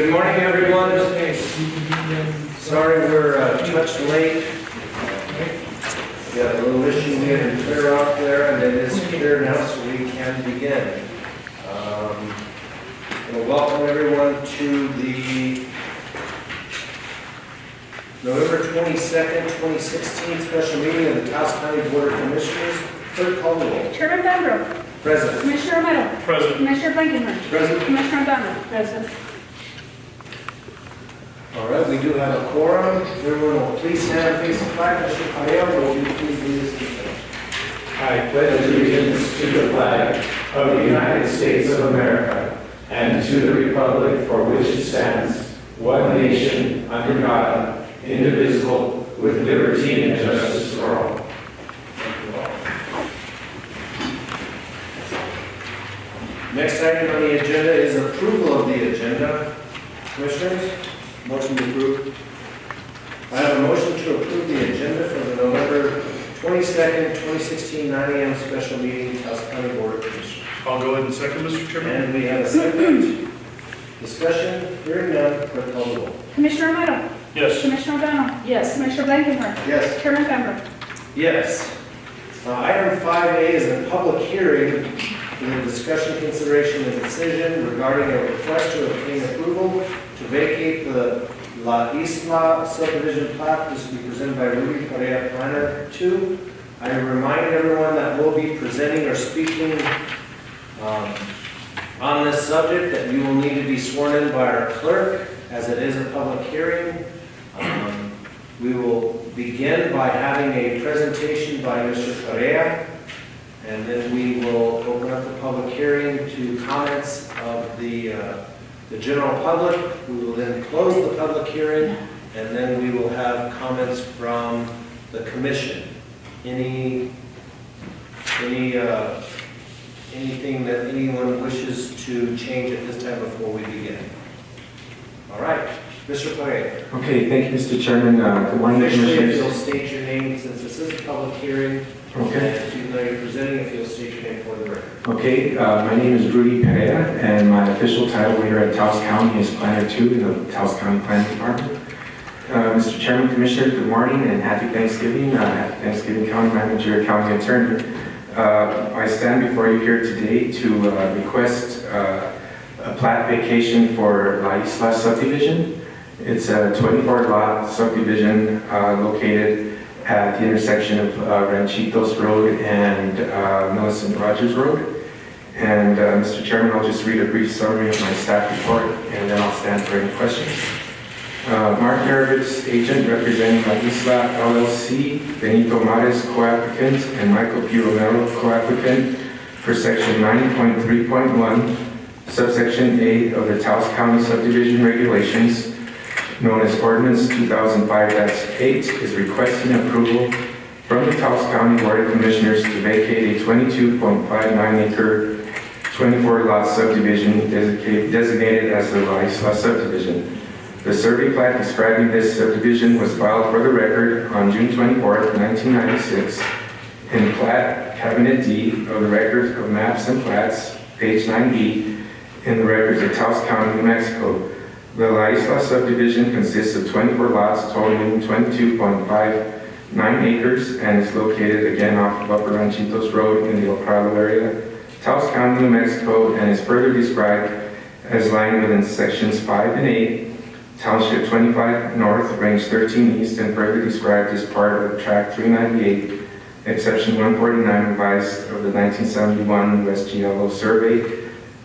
Good morning, everyone. Sorry we're a touch late. Got a little issue we had to clear up there, and it is clear now, so we can begin. Welcome everyone to the November 22nd, 2016 special meeting of the Taos County Board of Commissioners. Clerk, call the roll. Chairman Leandro. Present. Commissioner Romero. Present. Commissioner Blankenhorn. Present. Commissioner O'Donnell. Present. All right, we do have a quorum. Everyone will please stand and face the flag. Mr. Perea, will you please lead us to the pledge? I pledge allegiance to the flag of the United States of America and to the republic for which it stands, one nation, under God, indivisible, with liberty and justice for all. Thank you all. Next item on the agenda is approval of the agenda. Commissioners? Motion to approve. I have a motion to approve the agenda for the November 22nd, 2016, 9 a.m. special meeting, Taos County Board of Commissioners. I'll go ahead and second, Mr. Chairman. And we have a second. Discussion, hearing none, clerk call the roll. Commissioner Romero. Yes. Commissioner O'Donnell. Yes. Commissioner Blankenhorn. Yes. Chairman Leandro. Yes. Item 5A is a public hearing for the discussion, consideration, and decision regarding a request to obtain approval to vacate the Isla Subdivision Plat. This will be presented by Rudy Perea, Planner 2. I remind everyone that we'll be presenting or speaking on this subject, that you will need to be sworn in by our clerk, as it is a public hearing. We will begin by having a presentation by Mr. Perea, and then we will open up the public hearing to comments of the general public. We will then close the public hearing, and then we will have comments from the commission. Anything that anyone wishes to change at this time before we begin. All right, Mr. Perea. Okay, thank you, Mr. Chairman. Good morning, Officially, if Commissioners. you'll state your name, since this is a public hearing. Okay. And even though you're presenting, if you'll state your name for the record. Okay, my name is Rudy Perea, and my official title here at Taos County is Planner 2 in the Taos County Planning Department. Mr. Chairman, Commissioners, good morning and happy Thanksgiving. Happy Thanksgiving, County Manager, County Attorney. I stand before you here today to request a plat vacation for La Isla Subdivision. It's a 24-lot subdivision located at the intersection of Ranchitos Road and Millicent Rogers Road. And Mr. Chairman, I'll just read a brief summary of my staff report, and then I'll stand for any questions. Mark Harris, agent representing La Isla LLC, Benito Mares, co-applicant, and Michael P. Romero, co-applicant for section 9.3.1, subsection 8 of the Taos County Subdivision Regulations, known as Ordinance 2005-8, is requesting approval from the Taos County Board of Commissioners to vacate a 22.59 acre, 24-lot subdivision designated as the La Isla Subdivision. The survey plat describing this subdivision was filed for the record on June 24th, 1996, in Plat Cabinet D of the Records of Maps and Plats, page 9B, in the records of Taos County, New Mexico. The La Isla subdivision consists of 24 lots totaling 22.59 acres and is located again off of Upper Ranchitos Road in the El Prado area, Taos County, New Mexico, and is further described as lying within sections 5 and 8, Township 25 North, Range 13 East, and further described as part of Tract 398, Exception 149 revised of the 1971 USGLO survey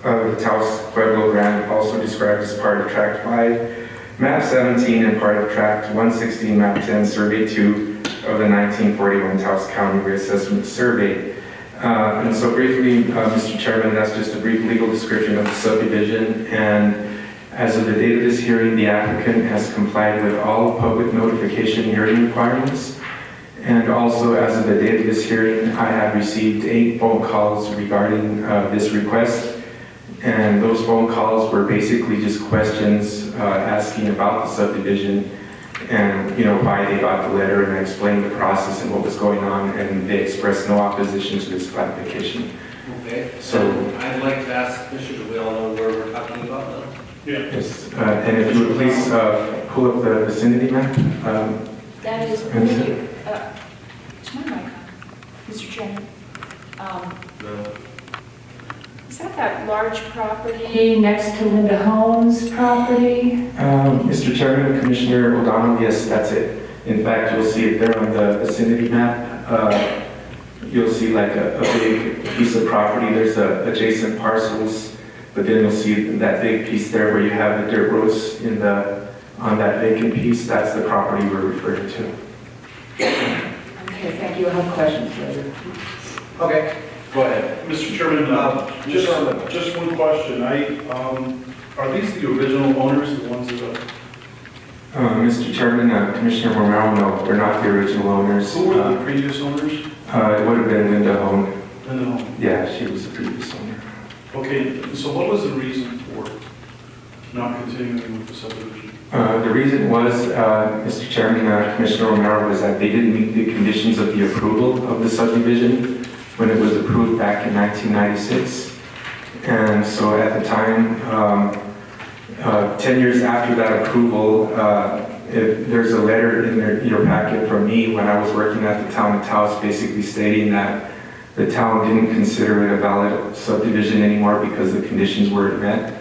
of the Taos Pueblo Grande, also described as part of Tract 5, Map 17, and part of Tract 116, Map 10, Survey 2 of the 1941 Taos County Reassessment Survey. And so briefly, Mr. Chairman, that's just a brief legal description of the subdivision. And as of the date of this hearing, the applicant has complied with all public notification hearing requirements. And also, as of the date of this hearing, I have received 8 phone calls regarding this request. And those phone calls were basically just questions asking about the subdivision and, you know, why they got the letter, and I explained the process and what was going on, and they expressed no opposition to this application. Okay. So I'd like to ask Commissioner, do we all know where we're talking about now? Yeah. Yes, and if you would please pull up the vicinity map. That is, thank you. Is my mic on? Mr. Chairman? No. Is that large property next to Linda Holmes' property? Mr. Chairman, Commissioner O'Donnell, yes, that's it. In fact, you'll see it there on the vicinity map. You'll see like a big piece of property. There's adjacent parcels, but then you'll see that big piece there where you have the dirt roads on that vacant piece. That's the property we're referring to. Okay, thank you. I have questions later. Okay, go ahead. Mr. Chairman, just one question. Are these the original owners, the ones that Mr. Chairman, Commissioner Romero, no, they're not the original owners. who were the previous owners? It would have been Linda Hone. Linda Holmes. Yeah, she was the previous owner. Okay, so what was the reason for not continuing with the subdivision? The reason was, Mr. Chairman, Commissioner Romero, was that they didn't meet the conditions of the approval of the subdivision when it was approved back in 1996. And so at the time, 10 years after that approval, there's a letter in your packet from me when I was working at the town of Taos basically stating that the town didn't consider it a valid subdivision anymore because the conditions weren't met.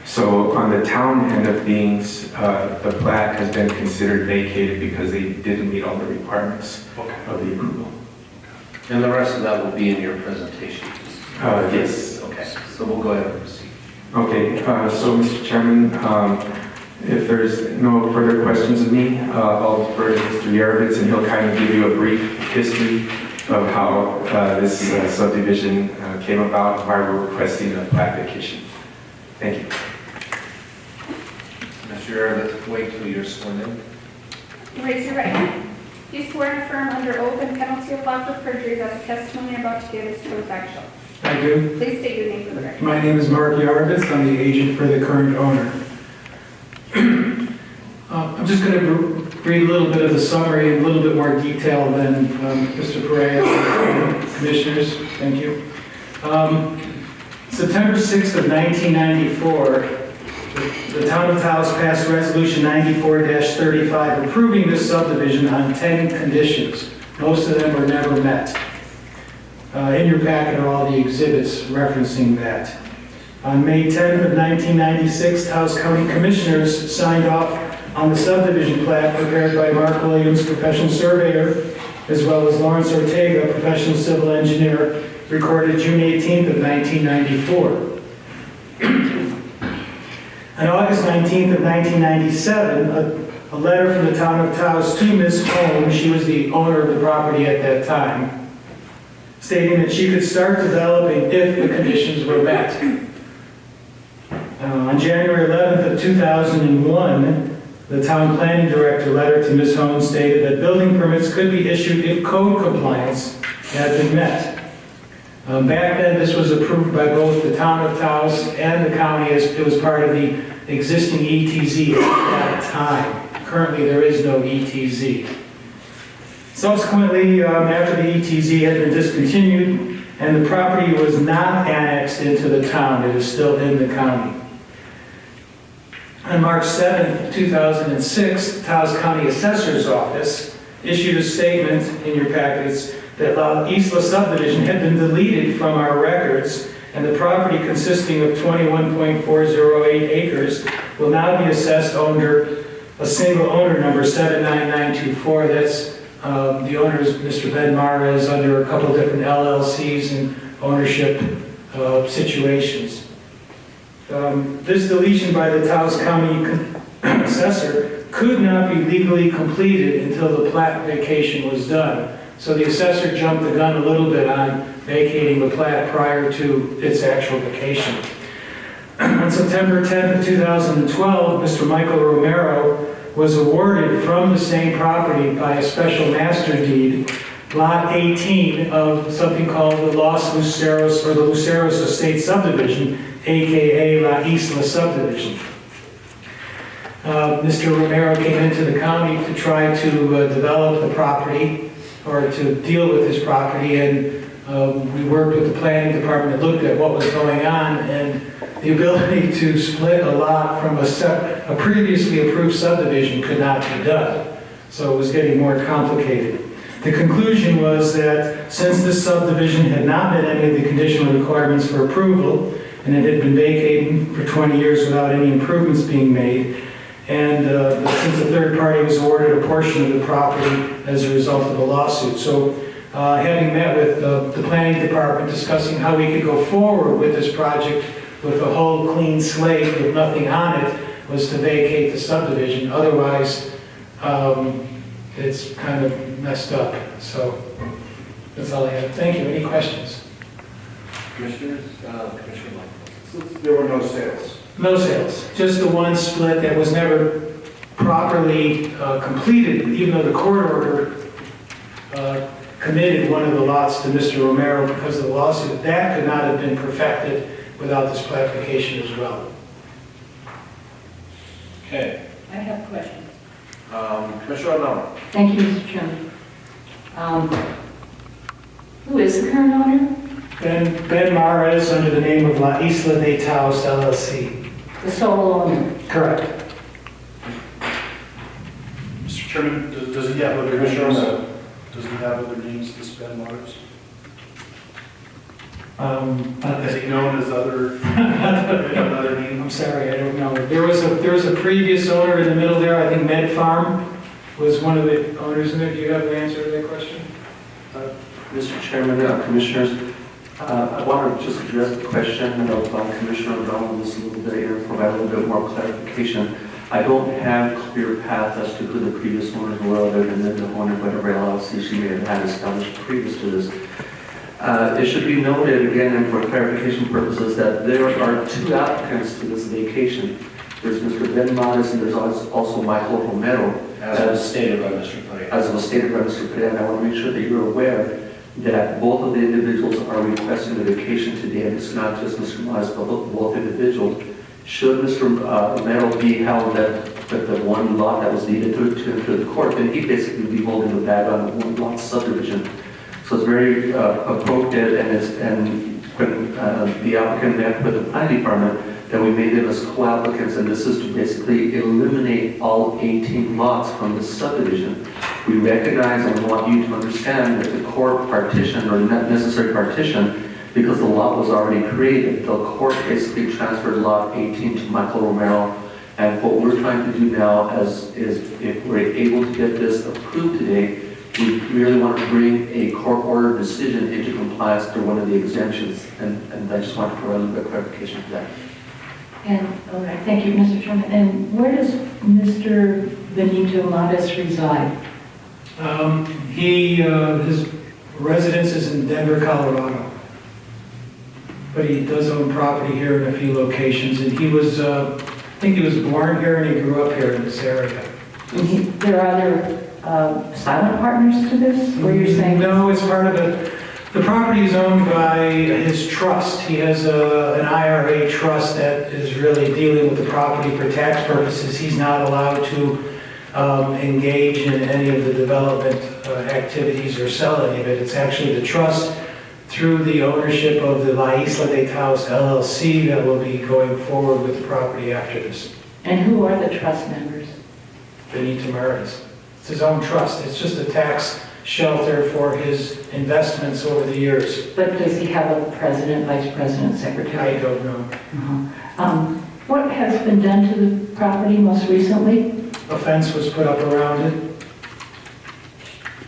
So on the town end of things, the plat has been considered vacated because they didn't meet all the requirements of the approval. And the rest of that will be in your presentation? Yes. Okay, so we'll go ahead and proceed. Okay, so Mr. Chairman, if there's no further questions of me, I'll defer to Mr. Yarovitz and he'll kind of give you a brief history of how this subdivision came about and why we're requesting a plat vacation. Thank you. Mr. Yarovitz, wait till you're sworn in. Raise your right hand. Do you swear and affirm under oath and penalty of law for perjury that the testimony you're about to give is true and factual? I do. Please state your name for the record. My name is Mark Yarovitz. I'm the agent for the current owner. I'm just going to read a little bit of the summary in a little bit more detail than Mr. Perea and the commissioners. Thank you. September 6th of 1994, the town of Taos passed resolution 94-35 approving this subdivision on 10 conditions. Most of them were never met. In your packet are all the exhibits referencing that. On May 10th of 1996, Taos County Commissioners signed off on the subdivision plat prepared by Mark Williams, professional surveyor, as well as Lawrence Ortega, professional civil engineer, recorded June 18th of 1994. On August 19th of 1997, a letter from the town of Taos to Ms. Holmes, she was the owner of the property at that time, stating that she could start developing if the conditions were met. On January 11th of 2001, the town planning director letter to Ms. Holmes stated that building permits could be issued if code compliance had been met. Back then, this was approved by both the town of Taos and the county as it was part of the existing ETZ at that time. Currently, there is no ETZ. Subsequently, after the ETZ had been discontinued and the property was not annexed into the town, it is still in the county. On March 7th, 2006, the Taos County Assessor's Office issued a statement in your packets that Isla Subdivision had been deleted from our records and the property consisting of 21.408 acres will now be assessed under a single owner number 79924. That's the owner is Mr. Ben Mares under a couple different LLCs and ownership situations. This deletion by the Taos County assessor could not be legally completed until the plat vacation was done. So the assessor jumped the gun a little bit on vacating the plat prior to its actual vacation. On September 10th of 2012, Mr. Michael Romero was awarded from the same property by a special master deed, Lot 18 of something called the Los Luceros or the Luceros Estate Subdivision, aka La Isla Subdivision. Mr. Romero came into the county to try to develop the property or to deal with his property, and We worked with the planning department and looked at what was going on, and the ability to split a lot from a previously approved subdivision could not be done. So it was getting more complicated. The conclusion was that since this subdivision had not met any of the conditional requirements for approval, and it had been vacated for 20 years without any improvements being made, and since a third party was awarded a portion of the property as a result of a lawsuit. So having met with the planning department discussing how we could go forward with this project with a whole clean slate with nothing on it was to vacate the subdivision. Otherwise, it's kind of messed up. So that's all I have. Thank you. Any questions? Commissioners, Commissioner Michael. There were no sales. No sales, just the one split that was never properly completed, even though the court order committed one of the lots to Mr. Romero because of the lawsuit. That could not have been perfected without this clarification as well. Okay. I have questions. Commissioner O'Donnell. Thank you, Mr. Chairman. Who is the current owner? Ben Mares under the name of La Isla Taos LLC. The sole owner? Correct. Mr. Chairman, does he have other names? Does he have other names to spend Mars? Is he known as another name? I'm sorry, I don't know. There was a previous owner in the middle there. I think Med Farm was one of the owners in there. Do you have the answer to that question? Mr. Chairman, Commissioners, I want to just address the question of Commissioner O'Donnell just a little bit here, provide a little bit more clarification. I don't have clear path as to who the previous owners were, other than the owner, whatever LLC she may have had established previous to this. It should be noted again, and for clarification purposes, that there are two applicants to this vacation. There's Mr. Ben Mares and there's also Michael Romero. As was stated by Mr. Perea. As was stated by Mr. Perea, and I want to make sure that you're aware that both of the individuals are requesting the vacation today, and it's not just Mr. Mares, but both individuals. Should Mr. Romero be held that the one lot that was needed to enter the court, then he basically would be holding the bag on the one lot subdivision. So it's very appropriate, and when the applicant met with the planning department, then we made them as co-applicants, and this is to basically eliminate all 18 lots from the subdivision. We recognize and want you to understand that the court partition, or not necessary partition, because the lot was already created, the court basically transferred lot 18 to Michael Romero, and what we're trying to do now is if we're able to get this approved today, we really want to bring a court order decision into compliance through one of the exemptions, and I just want to provide a little bit of clarification to that. And, all right, thank you, Mr. Chairman. And where does Mr. Benito Mares reside? His residence is in Denver, Colorado. But he does own property here in a few locations, and he was, I think he was born here and he grew up here in this area. And there are other silent partners to this, where you're saying? No, it's part of the property is owned by his trust. He has an IRA trust that is really dealing with the property for tax purposes. He's not allowed to engage in any of the development activities or sell any of it. It's actually the trust through the ownership of the La Isla Taos LLC that will be going forward with the property after this. And who are the trust members? Benito Mares. It's his own trust. It's just a tax shelter for his investments over the years. But does he have a president, vice president, secretary? I don't know. What has been done to the property most recently? A fence was put up around it.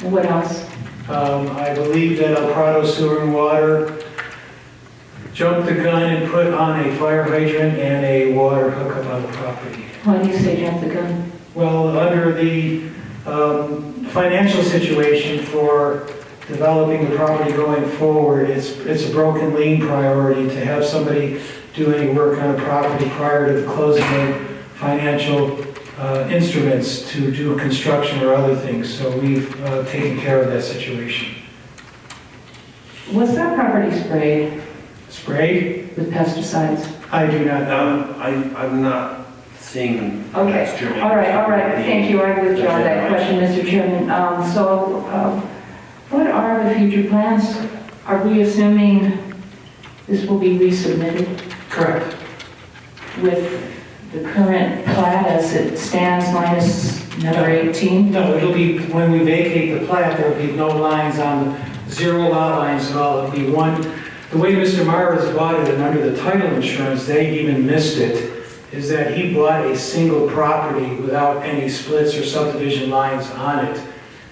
And what else? I believe that El Prado Sewer and Water jumped the gun and put on a fire hydrant and a water hookup on the property. Why do you say jump the gun? Well, under the financial situation for developing the property going forward, it's a broken lien priority to have somebody do any work on a property prior to the closing of financial instruments to do construction or other things. So we've taken care of that situation. Was that property sprayed Sprayed? with pesticides? I do not know. I'm not seeing. Okay, all right, thank you, I withdraw that question, Mr. Chairman. What are the future plans Are we assuming this will be resubmitted Correct. with the current plat as it stands minus number 18? No, it'll be, when we vacate the plat, there'll be no lines on, zero lot lines at all. It'll be one, the way Mr. Mara's bought it and under the title insurance, they even missed it, is that he bought a single property without any splits or subdivision lines on it.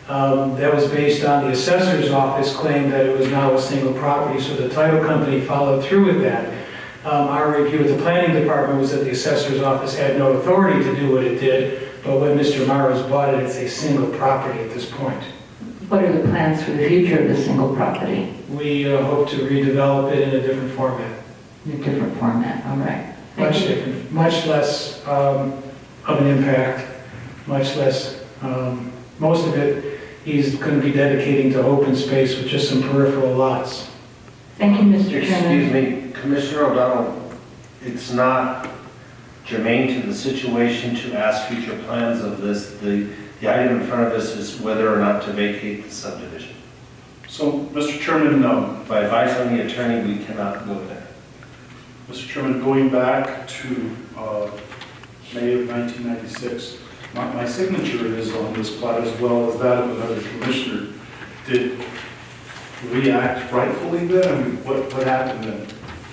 That was based on the assessor's office claim that it was now a single property, so the title company followed through with that. Our review of the planning department was that the assessor's office had no authority to do what it did, but when Mr. Mara's bought it, it's a single property at this point. What are the plans for the future of the single property? We hope to redevelop it in a different format, In a different format, all right. Thank much you. different, much less of an impact, much less, most of it he's going to be dedicating to open space with just some peripheral lots. Thank you, Mr. Chairman. Excuse me, Commissioner O'Donnell, it's not germane to the situation to ask future plans of this. The item in front of us is whether or not to vacate the subdivision. So, Mr. Chairman, By advice on the attorney, we cannot go there. Mr. Chairman, going back to May of 1996, my signature is on this plat as well as that of another commissioner. Did we act rightfully then? I mean, what happened then?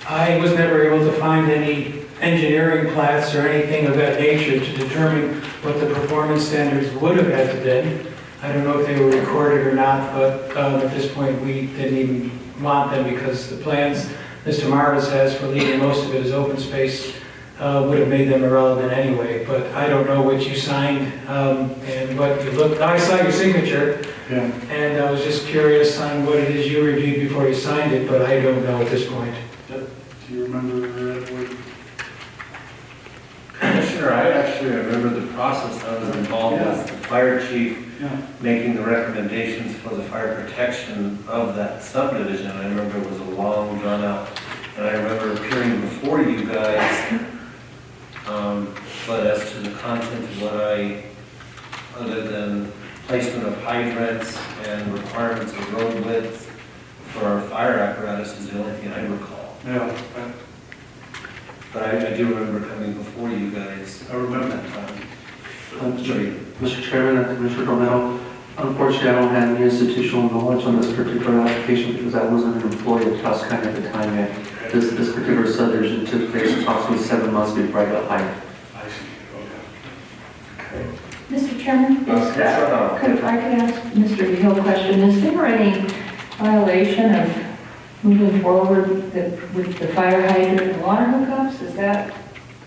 I was never able to find any engineering plats or anything of that nature to determine what the performance standards would have had to been. I don't know if they were recorded or not, but at this point, we didn't even want them because the plans Mr. Marvis has for leaving most of it as open space would have made them irrelevant anyway. But I don't know what you signed and what you looked. I saw your signature, Yeah. and I was just curious on what it is you reviewed before you signed it, but I don't know at this point. Do you remember that word? Commissioner, I actually remember the process. I was involved with the fire chief Yeah. making the recommendations for the fire protection of that subdivision. I remember it was a long, drawn out, and I remember appearing before you guys. But as to the content of what other than placement of hydrants and requirements of road width for our fire apparatus is the only thing I recall. Yeah, But I do remember coming before you guys. I remember. that time. Mr. Chairman and Commissioner Romero, unfortunately, I don't have any institutional knowledge on this particular application because I wasn't an employee of Taos County at the time yet. This particular subdivision took place approximately 7 months before I got hired. I see, okay. Mr. Chairman, Sure. if I could ask Mr. Hill a question, is there any violation of moving forward with the fire hydrant and water hookups? Is that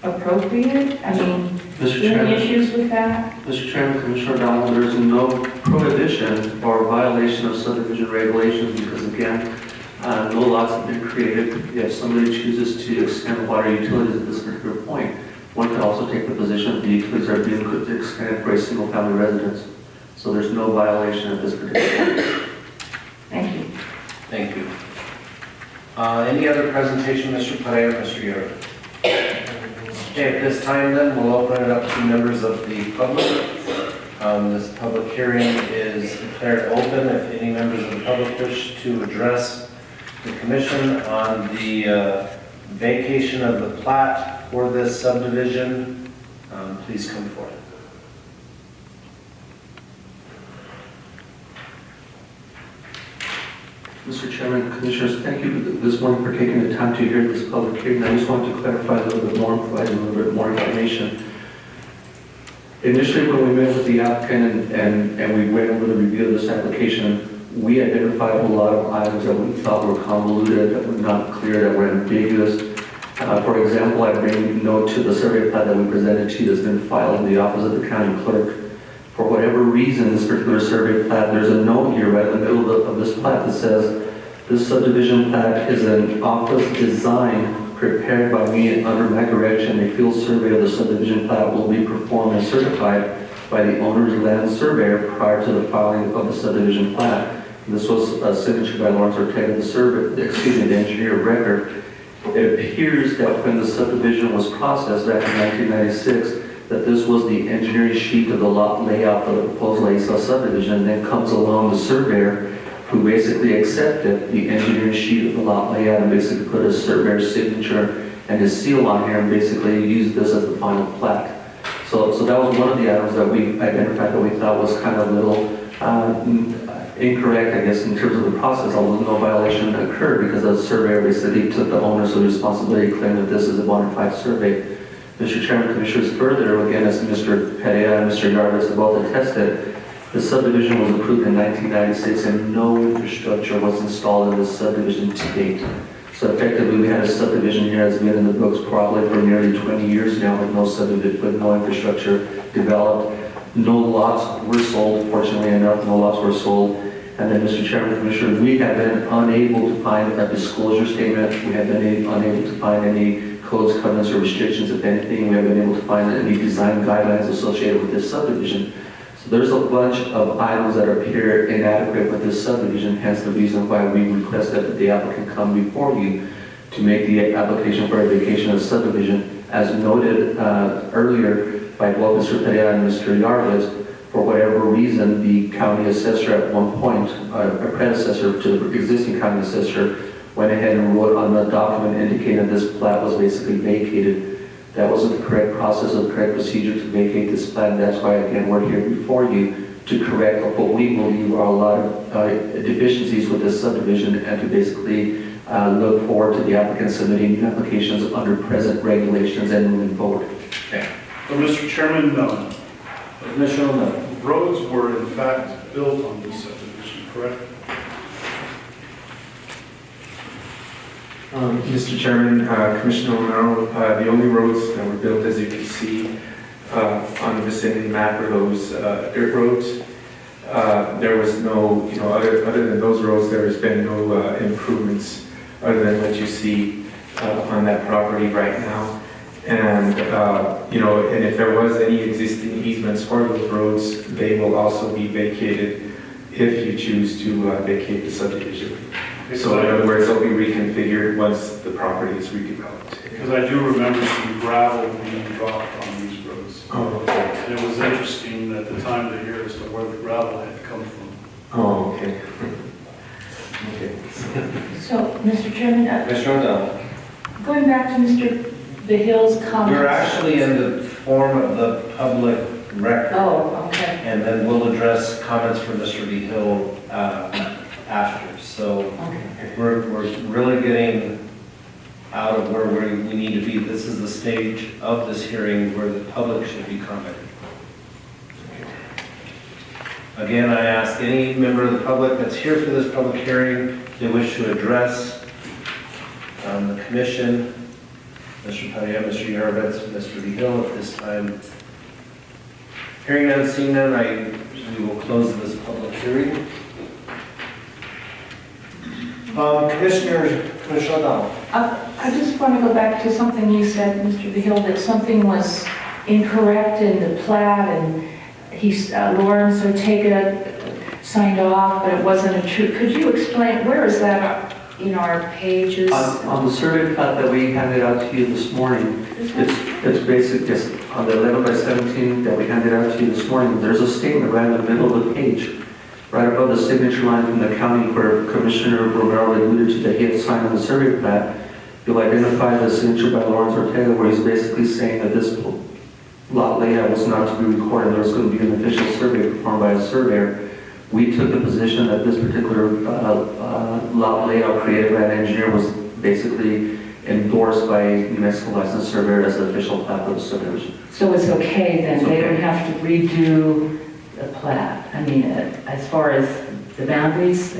appropriate? I mean, Mr. any Chairman, issues with that? Mr. Chairman, Commissioner O'Donnell, there is no prohibition or violation of subdivision regulations because again, no lots have been created. If somebody chooses to extend water utilities at this particular point, one can also take the position that the utilities are being extended for a single family residence. So there's no violation at this particular point. Thank you. Thank you. Any other presentation, Mr. Perea, Mr. Yaro? Okay, at this time then, we'll open it up to members of the public. This public hearing is declared open. If any members of the public wish to address the commission on the vacation of the plat for this subdivision, please come forward. Mr. Chairman, Commissioners, thank you this morning for taking the time to hear this public hearing. I just wanted to clarify a little bit more and provide a little bit more information. Initially, when we met with the applicant and we went over the review of this application, we identified a lot of items that we thought were convoluted, that were not clear, that were ambiguous. For example, I bring note to the survey plat that we presented to you that's been filed in the office of the county clerk. For whatever reason, this particular survey plat, there's a note here right in the middle of this plat that says, this subdivision plat is an office design prepared by me under my direction. A field survey of the subdivision plat will be performed and certified by the owner's land surveyor prior to the filing of the subdivision plat. This was a signature by Lawrence Ortega, the engineer of record. It appears that when the subdivision was processed back in 1996, that this was the engineering sheet of the lot layout for the proposed Isla subdivision, and then comes along the surveyor who basically accepted the engineering sheet of the lot layout and basically put a surveyor's signature and his seal on here and basically used this as the final plat. So that was one of the items that we identified that we thought was kind of a little incorrect, I guess, in terms of the process, although no violation occurred because the surveyor basically took the onus of responsibility, claiming that this is a bona fide survey. Mr. Chairman, Commissioners, further, again, as Mr. Perea and Mr. Yarvitz have both attested, the subdivision was approved in 1996 and no infrastructure was installed in this subdivision to date. So effectively, we had a subdivision here that's been in the books probably for nearly 20 years now with no subdivision, with no infrastructure developed. No lots were sold, fortunately enough, no lots were sold. And then, Mr. Chairman, Commissioner, we have been unable to find a disclosure statement. We have been unable to find any codes, covenants, or restrictions. If anything, we haven't been able to find any design guidelines associated with this subdivision. So there's a bunch of items that appear inadequate with this subdivision, hence the reason why we requested that the applicant come before you to make the application for a vacation of subdivision. As noted earlier by both Mr. Perea and Mr. Yarvitz, for whatever reason, the county assessor at one point, a predecessor to the existing county assessor, went ahead and wrote on the document indicating that this plat was basically vacated. That wasn't the correct process or the correct procedure to vacate this plat. That's why, again, we're here before you to correct what we believe are a lot of deficiencies with this subdivision and to basically look forward to the applicant submitting new applications under present regulations and moving forward. Okay. So, Mr. Chairman, Commissioner O'Malley. roads were in fact built on this subdivision, correct? Mr. Chairman, Commissioner Romero, the only roads that were built, as you can see on the vicinity map, are those dirt roads. There was no, other than those roads, there has been no improvements other than what you see on that property right now. And, and if there was any existing easements for those roads, they will also be vacated if you choose to vacate the subdivision. So in other words, they'll be reconfigured once the property is redeveloped. Because I do remember some gravel being dropped on these roads. Oh, okay. And it was interesting at the time to hear as to where the gravel had come from. Oh, okay. Okay. So, Mr. Chairman, Commissioner O'Donnell. going back to Mr. VIII's comments. We're actually in the form of the public record. Oh, okay. And then we'll address comments from Mr. VIII after. So Okay. we're really getting out of where we need to be. This is the stage of this hearing where the public should be commenting. Again, I ask any member of the public that's here for this public hearing, if they wish to address the commission, Mr. Perea, Mr. Yarvitz, Mr. VIII at this time. Hearing none, seeing none, we will close this public hearing. Commissioner O'Donnell. I just want to go back to something you said, Mr. VIII, that something was incorrect in the plat, and Lawrence Ortega signed off, but it wasn't a true. Could you explain, where is that in our pages? On the survey plat that we handed out to you this morning, it's basic, just on the 11 by 17 that we handed out to you this morning, there's a statement right in the middle of the page, right above the signature line from the county where Commissioner Romero alluded to that he had signed on the survey plat. You'll identify the signature by Lawrence Ortega where he's basically saying that this lot layout was not to be recorded. There was going to be an official survey performed by a surveyor. We took the position that this particular lot layout created by an engineer was basically endorsed by a New Mexico licensed surveyor as the official plat of the subdivision. So it's okay then, It's they okay. don't have to redo the plat? I mean, as far as the boundaries?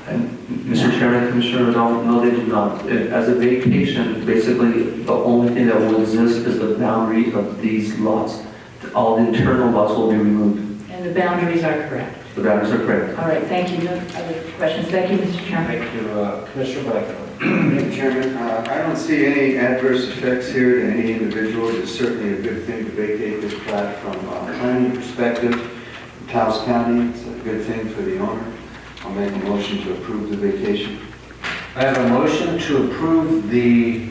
And Mr. Chairman, Commissioner, no, they do not. As a vacation, basically, the only thing that will exist is the boundary of these lots. All the internal lots will be removed. And the boundaries are correct? The boundaries are correct. All right, thank you. No other questions? Thank you, Mr. Chairman. Thank you, Commissioner Blackwell. Mr. Chairman, I don't see any adverse effects here to any individual. It's certainly a good thing to vacate this plat from a planning perspective. Taos County, it's a good thing for the owner. I'll make a motion to approve the vacation. I have a motion to approve the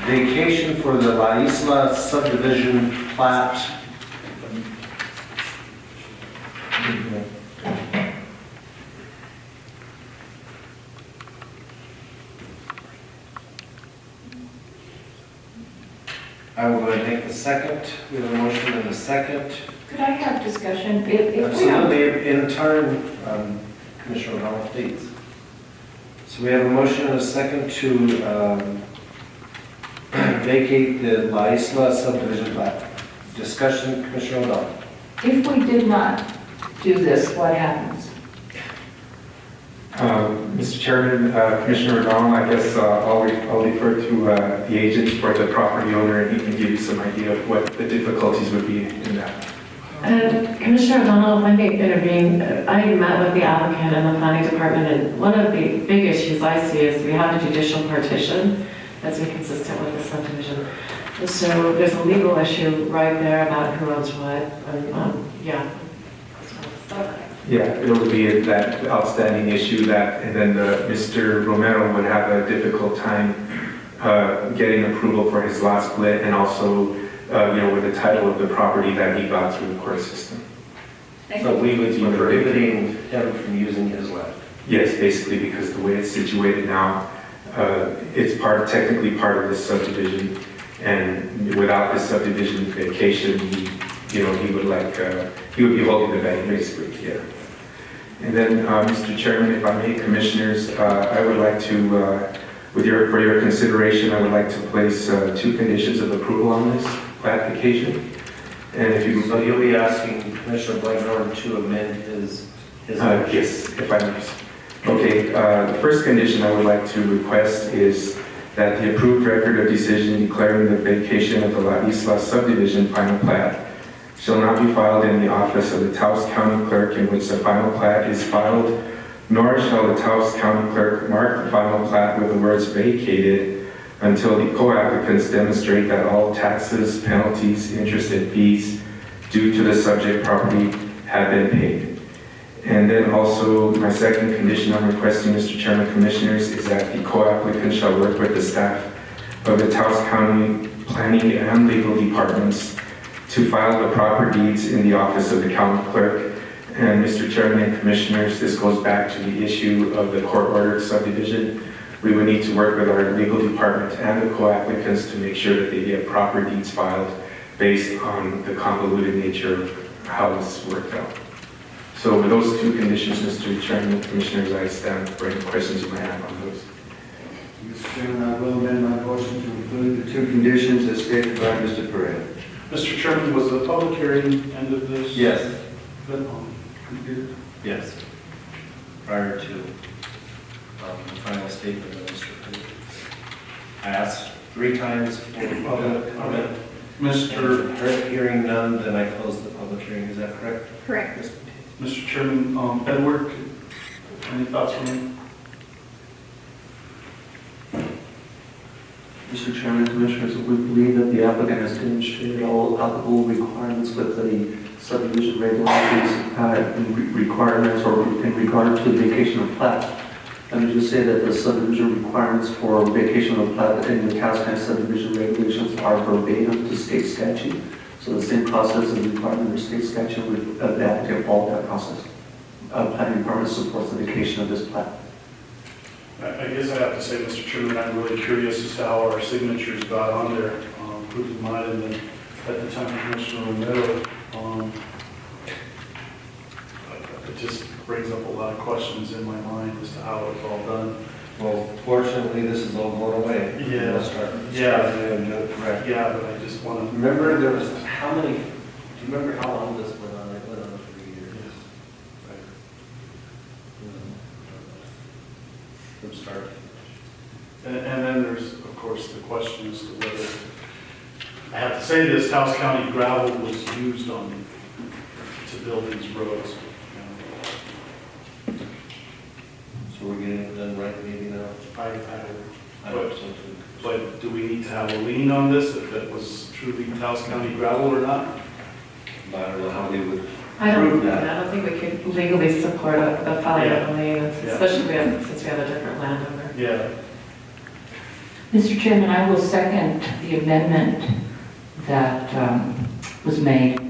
vacation for the La Isla Subdivision Plat. I will go ahead and take the second. We have a motion and a second. Could I have discussion? If we don't- Absolutely, in turn, Commissioner O'Donnell, please. So we have a motion and a second to vacate the La Isla Subdivision Plat. Discussion, Commissioner O'Donnell. If we did not do this, what happens? Mr. Chairman, Commissioner O'Donnell, I guess I'll defer to the agent for the property owner, and he can give you some idea of what the difficulties would be in that. Commissioner O'Donnell, if I may intervene, I met with the applicant and the planning department, and one of the big issues I see is we have a judicial partition that's inconsistent with the subdivision. So there's a legal issue right there about who owns what, and, yeah. Yeah, it would be that outstanding issue that, and then Mr. Romero would have a difficult time getting approval for his lot split, and also, with the title of the property that he got through the court system. So we would be prohibiting him from using his land. Yes, basically, because the way it's situated now, it's technically part of this subdivision, and without this subdivision vacation, he would be holding the bag, basically, yeah. And then, Mr. Chairman, if I may, Commissioners, I would like to, for your consideration, I would like to place 2 conditions of approval on this application. And if you... So you'll be asking Commissioner Blankenhorn to amend his yes, if I may. Okay, the first condition I would like to request is that the approved record of decision declaring the vacation of the La Isla Subdivision Final Plat shall not be filed in the office of the Taos County Clerk in which the final plat is filed, nor shall the Taos County Clerk mark the final plat with the words vacated until the co-applicants demonstrate that all taxes, penalties, interest, and fees due to the subject property have been paid. And then also, my second condition I'm requesting, Mr. Chairman, Commissioners, is that the co-applicant shall work with the staff of the Taos County Planning and Legal Departments to file the proper deeds in the office of the county clerk. And Mr. Chairman and Commissioners, this goes back to the issue of the court-ordered subdivision. We would need to work with our legal department and the co-applicants to make sure that they get proper deeds filed based on the convoluted nature of how this worked out. So with those 2 conditions, Mr. Chairman and Commissioners, I stand for any questions you might have on those. Mr. Chairman, I will amend my motion to include the 2 conditions as stated by Mr. Perea. Mr. Chairman, was the public hearing end of this? Yes. Completed? Yes. Prior to the final statement of Mr. Perea. I asked 3 times for public comment. Hearing none, then I close the public hearing. Is that correct? Correct. Mr. Chairman, Edward, any thoughts from you? Mr. Chairman, Commissioners, we believe that the applicant has demonstrated all applicable requirements with the subdivision regulations and requirements or in regard to the vacation of plat. Let me just say that the subdivision requirements for vacation of plat in the Taos County subdivision regulations are verbatim to state statute. So the same process and requirement of state statute would the applicant follow that process. Planning department supports the vacation of this plat. I guess I have to say, Mr. Chairman, I'm really curious as to how our signatures got on there, including mine, and then at the time Commissioner Romero. It just brings up a lot of questions in my mind as to how it was all done. Well, fortunately, this is all going away. Yeah. We'll start and do it correct. Yeah, but I just want to. Remember, there was how many? Do you remember how long this went on? It went on for years. Right. From start to finish. And then there's, of course, the question as to whether, I have to say this, Taos County gravel was used to build these roads. So we're getting it done right maybe now? I hope so too. But do we need to have a lien on this, if it was truly Taos County gravel or not? But I don't know how we would I prove don't that. think we could legally support a filing of a lien, Yeah. especially since we have a different landowner. Yeah. Mr. Chairman, I will second the amendment that was made.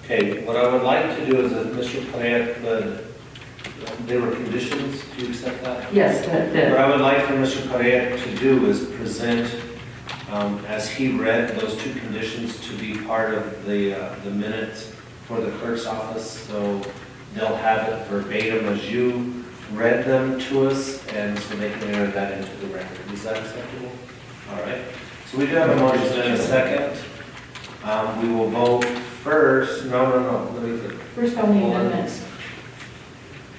Okay, what I would like to do is that Mr. Perea, there were conditions, do you accept that? Yes, What I would like for Mr. Perea to do is present as he read those two conditions to be part of the minutes for the clerk's office, so they'll have it verbatim as you read them to us, and so they can enter that into the record. Is that acceptable? All right. So we do have a motion and a second. We will vote first. No. Let me look. First on the amendments.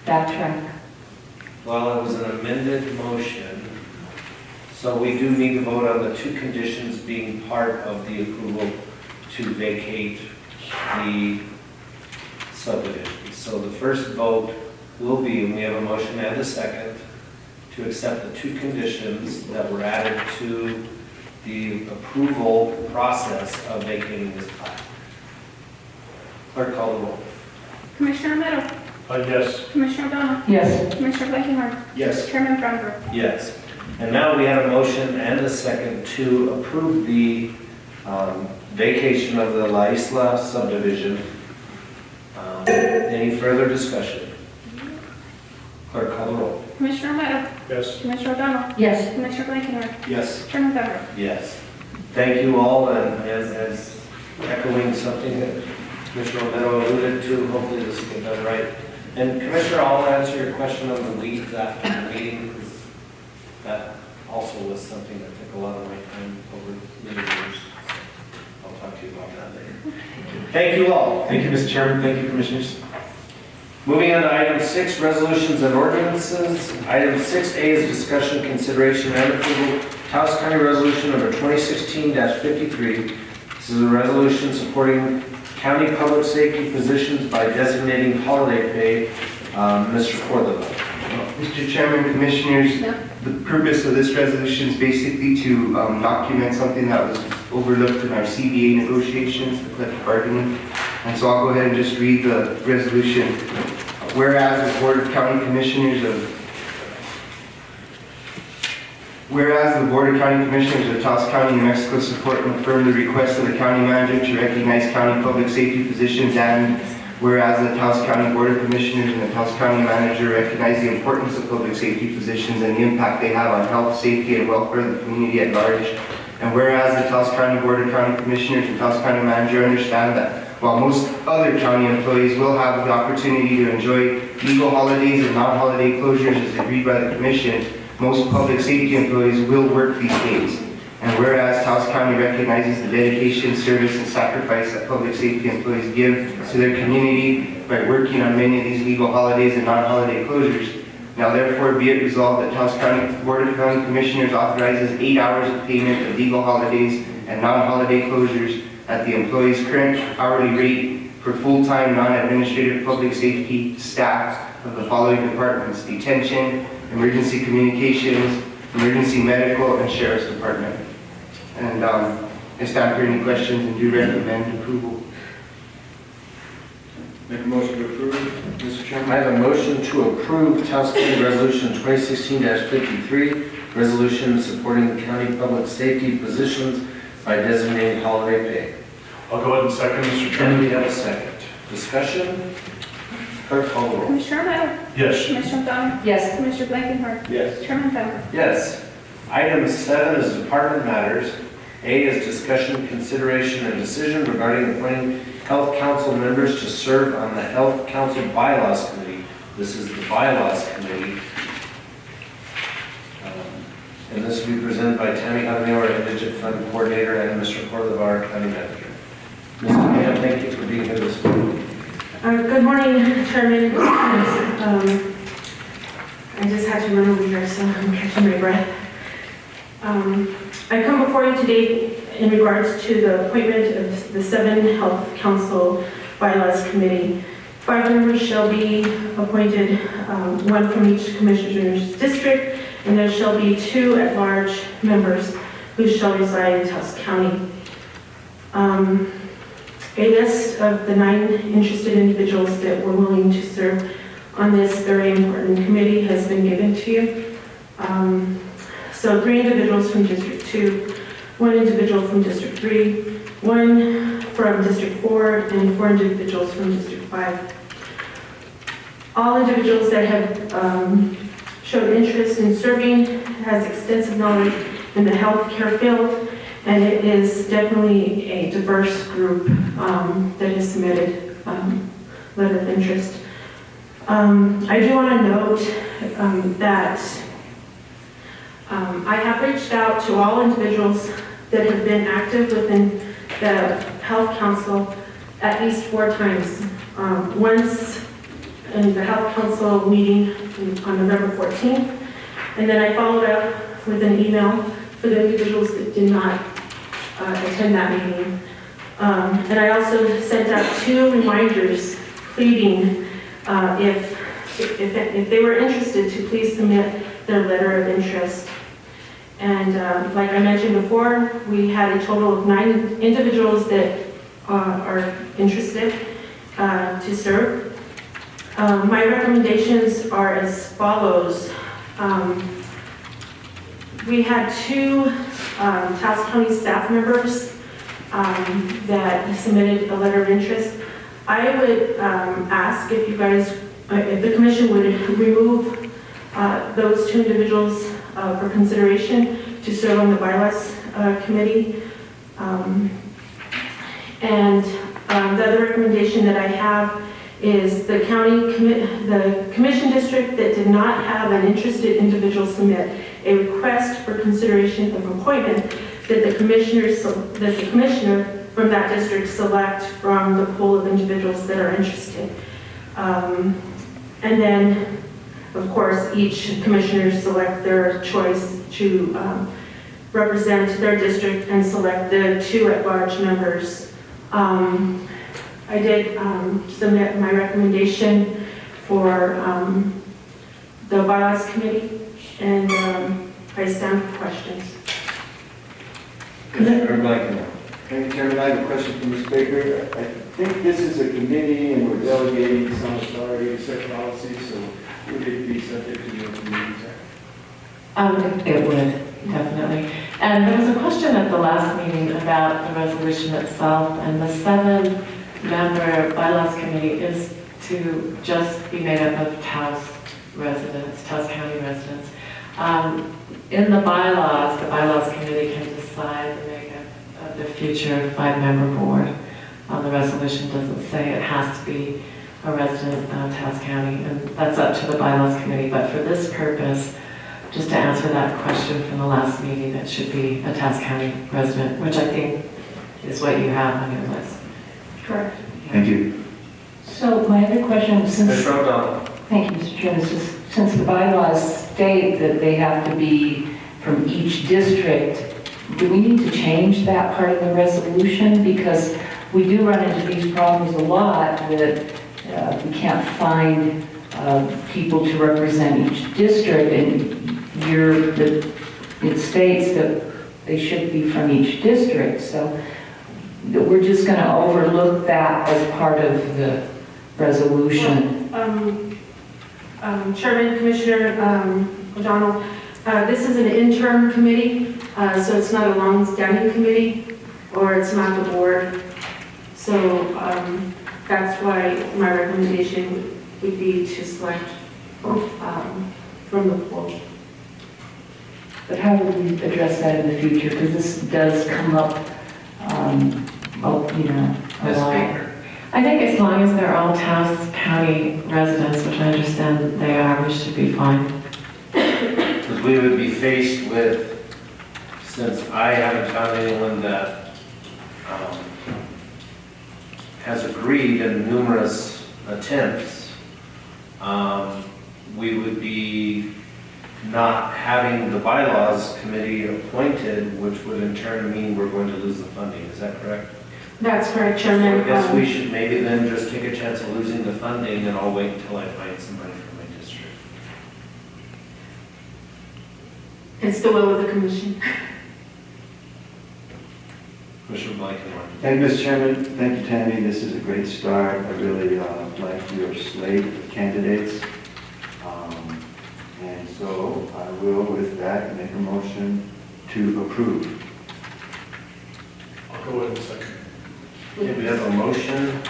Backtrack. Well, it was an amended motion, so we do need to vote on the two conditions being part of the approval to vacate the subdivision. So the first vote will be, and we have a motion and a second, to accept the two conditions that were added to the approval process of vacating this plat. Clerk, call the roll. Commissioner Romero, Yes. Commissioner O'Donnell, Yes. Commissioner Blankenhorn, Yes. Chairman Bronner. Yes. And now we have a motion and a second to approve the vacation of the La Isla subdivision. Any further discussion? Clerk, call the roll. Commissioner Romero, Yes. Commissioner O'Donnell, Yes. Commissioner Blankenhorn, Yes. Chairman Bronner. Yes. Thank you all, and as echoing something that Commissioner Romero alluded to, hopefully this will get done right. And Commissioner, I'll answer your question on the weeds after the meeting, because that also was something that took a lot of my time over many years. I'll talk to you about that later. Thank you all. Thank you, Mr. Chairman. Thank you, Commissioners. Moving on to item 6, resolutions and ordinances. Item 6A is discussion, consideration, and approval, Taos County Resolution number 2016-53. This is a resolution supporting county public safety positions by designating holiday pay. Mr. Cordova. Mr. Chairman, Commissioners, No. the purpose of this resolution is basically to document something that was overlooked in our CBA negotiations, the collective bargaining. And so I'll go ahead and just read the resolution. Whereas the Board of County Commissioners of Taos County, New Mexico support and affirm the request of the county manager to recognize county public safety positions, and whereas the Taos County Board of Commissioners and the Taos County manager recognize the importance of public safety positions and the impact they have on health, safety, and welfare of the community at large. And whereas the Taos County Board of County Commissioners and Taos County manager understand that while most other county employees will have the opportunity to enjoy legal holidays and non-holiday closures as agreed by the commission, most public safety employees will work these days. And whereas Taos County recognizes the dedication, service, and sacrifice that public safety employees give to their community by working on many of these legal holidays and non-holiday closures, now therefore be it resolved that Taos County Board of County Commissioners authorizes 8 hours of payment of legal holidays and non-holiday closures at the employee's current hourly rate for full-time non-administrative public safety staff of the following departments: detention, emergency communications, emergency medical, and sheriff's department. And I stand for any questions and do recommend approval. Make a motion to approve, Mr. Chairman. I have a motion to approve Taos County Resolution 2016-53, resolution supporting county public safety positions by designating holiday pay. I'll go ahead and second, Mr. And Chairman. we have a second. Discussion? Clerk, call the roll. Commissioner Romero, Yes. Commissioner O'Donnell, Yes. Commissioner Blankenhorn, Yes. Chairman Bronner. Yes. Item 7 is department matters. A is discussion, consideration, and decision regarding appointing health council members to serve on the health council bylaws committee. This is the bylaws committee. And this will be presented by Tammy Jaramillo, our Indigent Fund Coordinator, and Mr. Cordova, our County Manager. Ms. Jaramillo, thank you for being here this morning. Good morning, Chairman. I just had to run over here, so I'm catching my breath. I come before you today in regards to the appointment of the 7 Health Council Bylaws Committee. 5 members shall be appointed, 1 from each commissioner's district, and there shall be 2 at-large members who shall reside in Taos County. A list of the 9 interested individuals that were willing to serve on this very important committee has been given to you. So 3 individuals from District 2, 1 individual from District 3, 1 from District 4, and 4 individuals from District 5. All individuals that have showed interest in serving, has extensive knowledge in the healthcare field, And it is definitely a diverse group that has submitted letter of interest. I do want to note that I have reached out to all individuals that have been active within the Health Council at least 4 times. Once in the Health Council meeting on November 14th, and then I followed up with an email for the individuals that did not attend that meeting. And I also sent out 2 reminders pleading if they were interested to please submit their letter of interest. And like I mentioned before, we had a total of 9 individuals that are interested to serve. My recommendations are as follows. We had 2 Taos County staff members that submitted a letter of interest. I would ask if you guys, if the commission would remove those 2 individuals for consideration to serve on the bylaws committee. And the other recommendation that I have is the commission district that did not have an interested individual submit a request for consideration of appointment, that the commissioner from that district select from the pool of individuals that are interested. And then, of course, each commissioner select their choice to represent their district and select the 2 at-large members. I did submit my recommendation for the bylaws committee, and I stand for questions. Commissioner Blankenhorn. Thank you, Chairman. I have a question for Ms. Baker. I think this is a committee and we're delegating some authority to set policy, so would it be subject to your committee? It would, definitely. And there was a question at the last meeting about the resolution itself, and the 7-member bylaws committee is to just be made up of Taos residents, Taos County residents. In the bylaws committee can decide the makeup of the future 5-member board. The resolution doesn't say it has to be a resident of Taos County, and that's up to the bylaws committee. But for this purpose, just to answer that question from the last meeting, it should be a Taos County resident, which I think is what you have on your list. Correct. Thank you. So my other question, Commissioner O'Donnell. thank you, Mr. Chairman, since the bylaws state that they have to be from each district, do we need to change that part of the resolution? Because we do run into these problems a lot that we can't find people to represent each district, and it states that they should be from each district. So that we're just going to overlook that as part of the resolution. Well, Chairman, Commissioner O'Donnell, this is an interim committee, so it's not a long-standing committee, or it's not the board. So that's why my recommendation would be to select from the pool. But how would we address that in the future? Because this does come up, a Ms. lot. Baker. I think as long as they're all Taos County residents, which I understand that they are, we should be fine. Because we would be faced with, since I haven't found anyone that has agreed in numerous attempts, we would be not having the bylaws committee appointed, which would in turn mean we're going to lose the funding. Is that correct? That's correct, So I Chairman. guess we should maybe then just take a chance of losing the funding, and I'll wait until I find somebody from my district. It's the will of the commission. Commissioner Blankenhorn. Thank you, Mr. Chairman. Thank you, Tammy. This is a great start. I really like your slate of candidates. And so I will, with that, make a motion to approve. I'll go in a second. Okay, we have a motion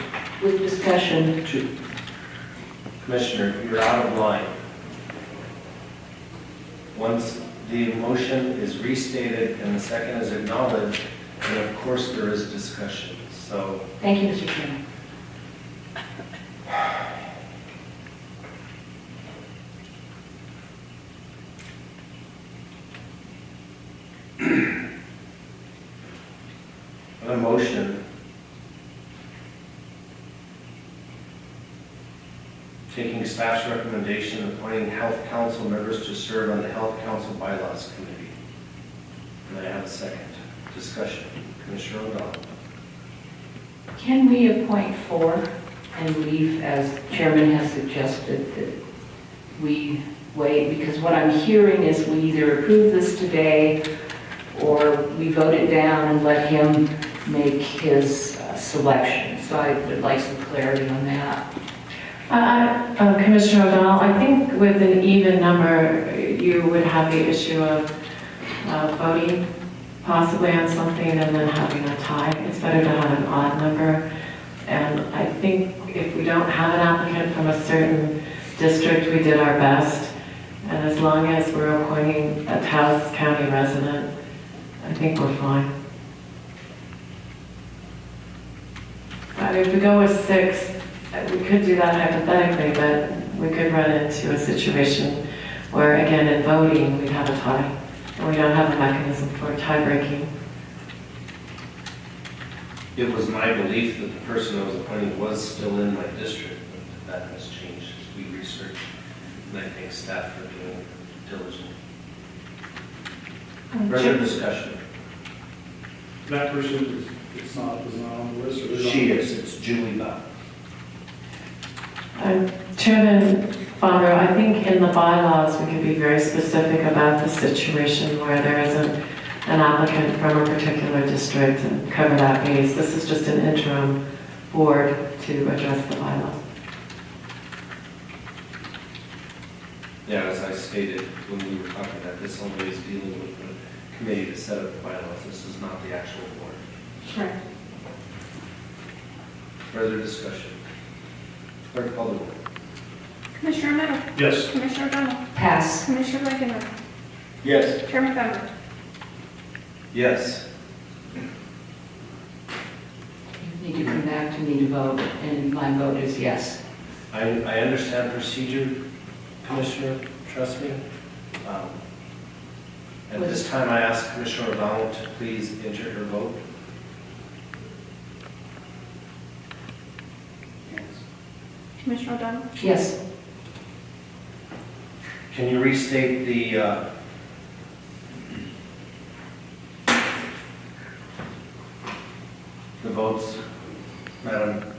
With discussion. to, Commissioner, you're out of line. Once The motion is restated and the second is acknowledged, and of course there is discussion. So Thank you, Mr. Chairman. a motion taking staff's recommendation appointing health council members to serve on the health council bylaws committee. And I have a second discussion. Commissioner O'Donnell. Can we appoint 4 and leave, as chairman has suggested, that we wait? Because what I'm hearing is we either approve this today or we vote it down and let him make his selection. So I would like some clarity on that. Commissioner O'Donnell, I think with an even number, you would have the issue of voting possibly on something and then having a tie. It's better to have an odd number. And I think if we don't have an applicant from a certain district, we did our best. And as long as we're appointing a Taos County resident, I think we're fine. But if we go with 6, we could do that hypothetically, but we could run into a situation where, again, in voting, we'd have a tie. And we don't have a mechanism for tie breaking. It was my belief that the person I was appointing was still in my district, but that has changed as we research. And I thank staff for doing diligent. Further discussion. That person is not on the list, or is it on? She is, it's Julie Bell. Chairman Fondro, I think in the bylaws, we can be very specific about the situation where there isn't an applicant from a particular district and cover that base. This is just an interim board to address the bylaws. Yeah, as I stated when we were talking about this, only is dealing with the committee to set up the bylaws. This is not the actual board. Sure. Further discussion. Clerk, call the roll. Commissioner Romero? Yes. Commissioner O'Donnell? Pass. Commissioner Blankenhorn? Yes. Chairman Bender? Yes. You need to come back to me to vote, and my vote is yes. I understand procedure, Commissioner, trust me. At this time, I ask Commissioner O'Donnell to please enter her vote. Commissioner O'Donnell? Yes. Can you restate the votes, Madam?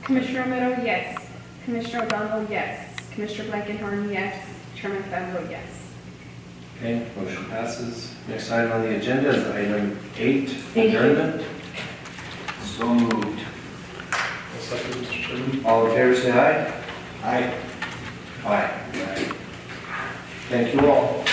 Commissioner Romero, yes. Commissioner O'Donnell, yes. Commissioner Blankenhorn, yes. Chairman Bender, yes. Okay, motion passes. Next item on the agenda is item 8, adjournment. So moved. I'll second, Mr. Chairman. All in favor, say aye. Aye. Aye. Thank you all.